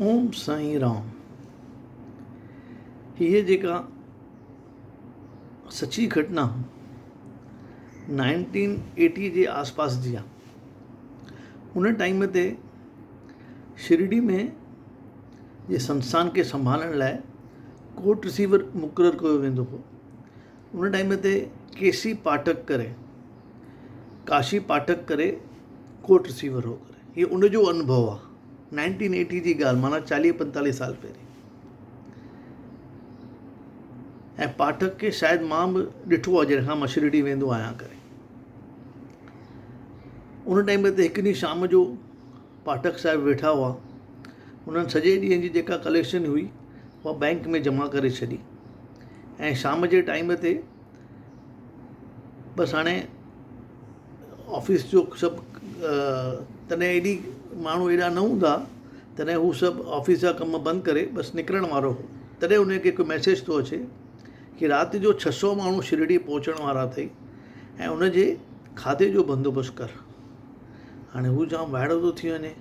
ओम साईं राम। हीअ जेका सची घटना 1980 जे आसपास जी आहे। उन टाइम ते शिरडी में जे संस्थान खे संभालण लाइ कोर्ट रिसीवर मुक़ररु कयो वेंदो हो। उन टाइम ते काशी पाठक करे कोर्ट रिसीवर हो करे। हीअ उनजो अनुभव आहे 1980 जी ॻाल्हि, माना 40-45 साल पहिरीं। ऐं पाठक खे शायदि मां बि ॾिठो आहे जॾहिं खां मां शिरडी वेंदो आहियां करे। उन टाइम ते हिकु ॾींहुं शाम जो पाठक साहिबु वेठा हुआ। उन्हनि सॼे ॾींहं जी जेका कलेक्शन हुई उहा बैंक में जमा करे छॾी ऐं शाम जे टाइम ते बसि हाणे ऑफिस जो सभु तॾहिं एॾी माण्हू एॾा न हूंदा, तॾहिं हू सभु ऑफिस जा कम बंदि करे बसि निकिरण वारो हो। तॾहिं उनखे हिकु मैसेज थो अचे कि राति जो 600 माण्हू शिरडी पहुचण वारा अथई ऐं उनजे खाधे जो बंदोबस्तु कर। हाणे हू जाम वाइड़ो थो थी वञे।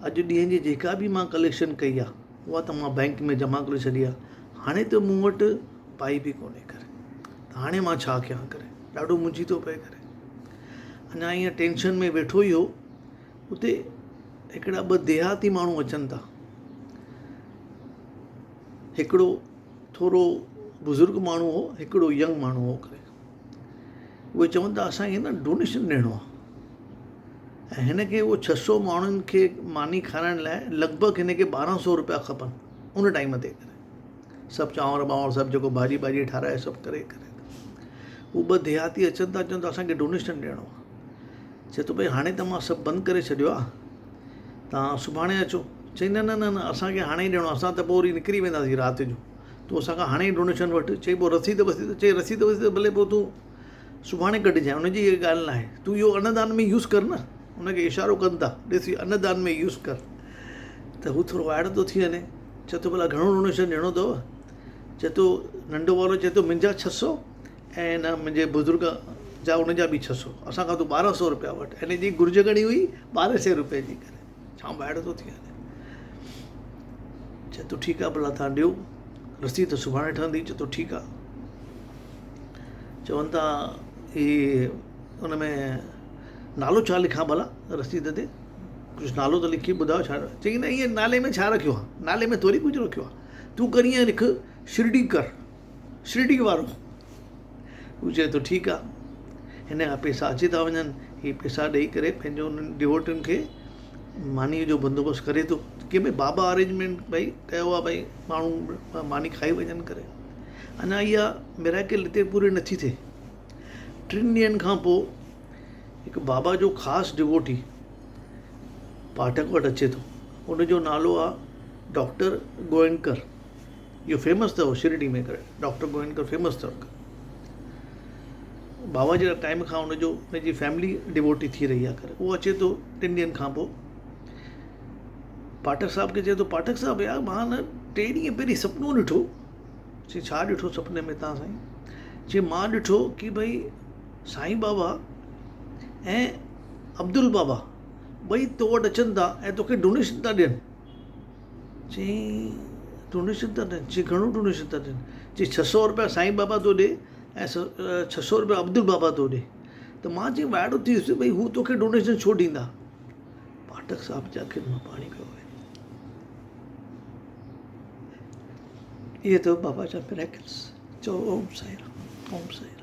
अॼु ॾींहं जी जेका बि मां कलेक्शन कई आहे उहा त मां बैंक में जमा करे छॾी आहे, हाणे त मूं वटि पाई बि कोन्हे करे, त हाणे मां छा कयां करे। ॾाढो मुंझी थो पए करे। अञा ईअं टेंशन में वेठो ई हो, उते हिकिड़ा 2 देहाती माण्हू अचनि था। हिकिड़ो थोरो बुज़ुर्ग माण्हू हो, हिकिड़ो यंग माण्हू हो करे। उहे चवनि था असांखे न डोनेशन ॾियणो आहे ऐं हिनखे उहो 600 माण्हुनि खे मानी खाराइण लाइ लॻभॻि हिनखे 1200 रुपया खपनि उन टाइम ते करे। सभु चांवर ॿांवर सभु जेको भाॼी ठाराए सभु करे उहे 2 देहाती अचनि था, चवनि था असांखे डोनेशन ॾियणो आहे। चए थो भई हाणे त मां सभु बंदि करे छॾियो आहे, तव्हां सुभाणे अचो। चई न न न न असांखे हाणे ई ॾियणो आहे, असां त पोइ वरी निकिरी वेंदासीं राति जो, तूं असांखां हाणे ई डोनेशन वठि। चई पोइ रसीद चई रसीद भले पोइ तूं सुभाणे कढिजांइ, हुनजी इहा ॻाल्हि न आहे, तूं इहो अन्नदान में यूज़ कर न। हुनखे इशारो कनि था, ॾिसी अन्नदान में यूज़ कर। त हू थोरो वाइड़ो थो थी वञे। चए थो भला घणो डोनेशन ॾियणो अथव? चए थो नंढो वारो चए थो मुंहिंजा 600 ऐं न मुंहिंजे बुज़ुर्ग जा उनजा बि 600, असांखां तूं 1200 रुपया वठि। हिन जी घुर्ज घणी हुई 1200 रुपए जी करे। जाम वाइड़ो थो थी वञे। चए थो ठीकु आहे भला तव्हां ॾियो, रसीद सुभाणे ठहंदी। चए थो ठीकु आहे। चवनि था ही उन में नालो छा लिखां भला रसीद ते? कुझु नालो त लिखी ॿुधायो छा? चई न ईअं नाले में छा रखियो आहे, नाले में थोरी कुझु रखियो आहे, तूं कर ईअं लिख शिरडी कर, शिरडी वारो। हू चए थो ठीकु आहे। हिन खां पैसा अची था वञनि, हीअ पैसा ॾेई करे पंहिंजो उन्हनि डिवोटियुनि खे मानीअ जो बंदोबस्तु करे थो। कि भई बाबा अरेंजमेंट भई कयो आहे, भई माण्हू मानी खाई वञनि करे। अञा इहा मिराकिल हिते पूरी नथी थिए। 3 ॾींहंनि खां पोइ हिकु बाबा जो ख़ासि डिवोटी पाठक वटि अचे थो। उनजो नालो आहे डॉक्टर गोयनकर। इहो फेमस अथव शिरडी में करे, डॉक्टर गोयनकर फेमस अथव। बाबा जे टाइम खां हुनजी फैमिली डिवोटी थी रही आहे करे। उहो अचे थो 3 ॾींहंनि खां पोइ। पाठक साहिब खे चए थो पाठक साहिबु यार मां न 3 ॾींहं पहिरीं सुपिनो ॾिठो। चई छा ॾिठो सुपिने में तव्हां साईं? चई मां ॾिठो कि भई साईं बाबा ऐं अब्दुल बाबा ॿई तो वटि अचनि था ऐं तोखे डोनेशन था ॾियनि। चई डोनेशन था ॾियनि? चई घणो डोनेशन था ॾियनि? चई 600 रुपया साईं बाबा थो ॾिए ऐं 600 रुपया अब्दुल बाबा थो ॾिए। त मां चई वाइड़ो थी वियुसि, भई हू तोखे डोनेशन छो ॾींदा? पाठक साहिब जे अखियुनि मां पाणी पियो वहे। इहे अथव बाबा जा मिरेकल्स। चओ ओम साईं राम, ओम साईं राम।